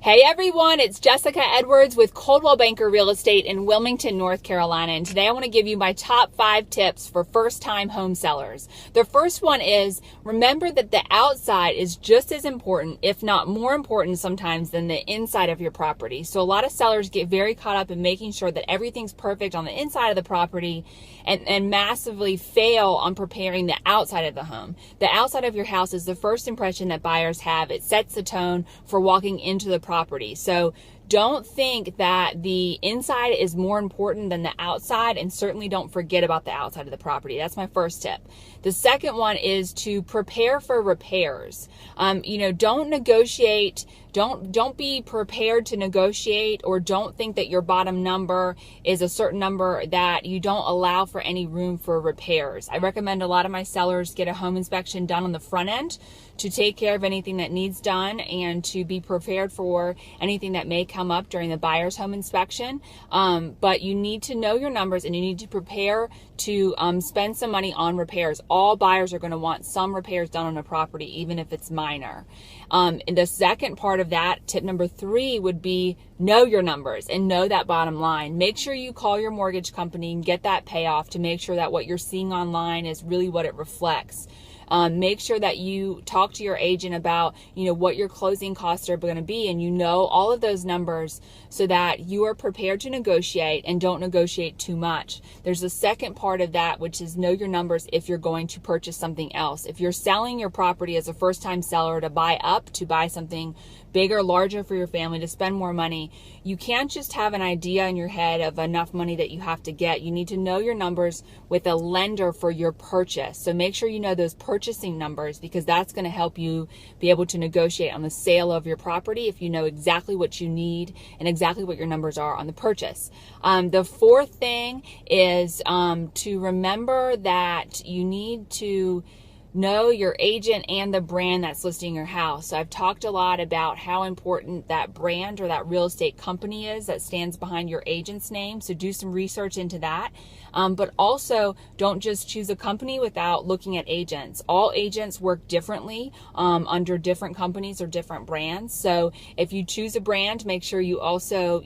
Hey everyone, it's Jessica Edwards with Coldwell Banker Real Estate in Wilmington, North Carolina. And today I want to give you my top 5 tips for first-time home sellers. The first one is remember that the outside is just as important, if not more important sometimes, than the inside of your property. So a lot of sellers get very caught up in making sure that everything's perfect on the inside of the property and massively fail on preparing the outside of the home. The outside of your house is the first impression that buyers have. It sets the tone for walking into the property. So don't think that the inside is more important than the outside, and certainly don't forget about the outside of the property. That's my first tip. The second one is to prepare for repairs. Don't negotiate. Don't be prepared to negotiate, or don't think that your bottom number is a certain number that you don't allow for any room for repairs. I recommend a lot of my sellers get a home inspection done on the front end to take care of anything that needs done and to be prepared for anything that may come up during the buyer's home inspection. But you need to know your numbers, and you need to prepare to spend some money on repairs. All buyers are going to want some repairs done on a property, even if it's minor. And the second part of that, tip number 3, would be know your numbers and know that bottom line. Make sure you call your mortgage company and get that payoff to make sure that what you're seeing online is really what it reflects. Make sure that you talk to your agent about, what your closing costs are going to be, and you know all of those numbers so that you are prepared to negotiate and don't negotiate too much. There's a second part of that, which is know your numbers if you're going to purchase something else. If you're selling your property as a first-time seller to buy up, to buy something bigger, larger for your family, to spend more money, you can't just have an idea in your head of enough money that you have to get. You need to know your numbers with a lender for your purchase. So make sure you know those purchasing numbers, because that's going to help you be able to negotiate on the sale of your property if you know exactly what you need and exactly what your numbers are on the purchase. The fourth thing is to remember that you need to know your agent and the brand that's listing your house. So I've talked a lot about how important that brand or that real estate company is that stands behind your agent's name. So do some research into that. But also don't just choose a company without looking at agents. All agents work differently under different companies or different brands. So if you choose a brand, make sure you also,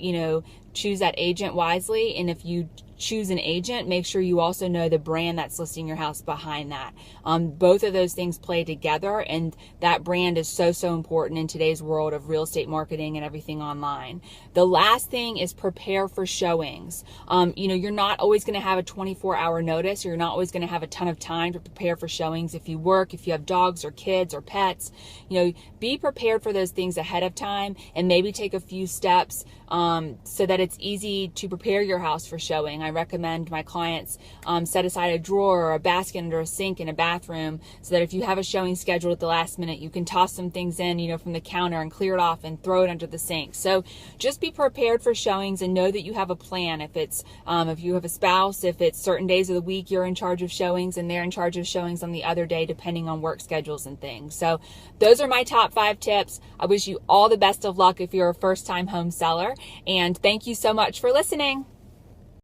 choose that agent wisely. And if you choose an agent, make sure you also know the brand that's listing your house behind that. Both of those things play together, and that brand is so important in today's world of real estate marketing and everything online. The last thing is prepare for showings. You're not always going to have a 24-hour notice. You're not always going to have a ton of time to prepare for showings. If you work, if you have dogs or kids or pets, be prepared for those things ahead of time, and maybe take a few steps so that it's easy to prepare your house for showing. I recommend my clients set aside a drawer or a basket under a sink in a bathroom, so that if you have a showing scheduled at the last minute, you can toss some things in, from the counter and clear it off and throw it under the sink. So just be prepared for showings and know that you have a plan. If it's if you have a spouse, if it's certain days of the week you're in charge of showings and they're in charge of showings on the other day, depending on work schedules and things. So those are my top 5 tips. I wish you all the best of luck if you're a first-time home seller, and thank you so much for listening.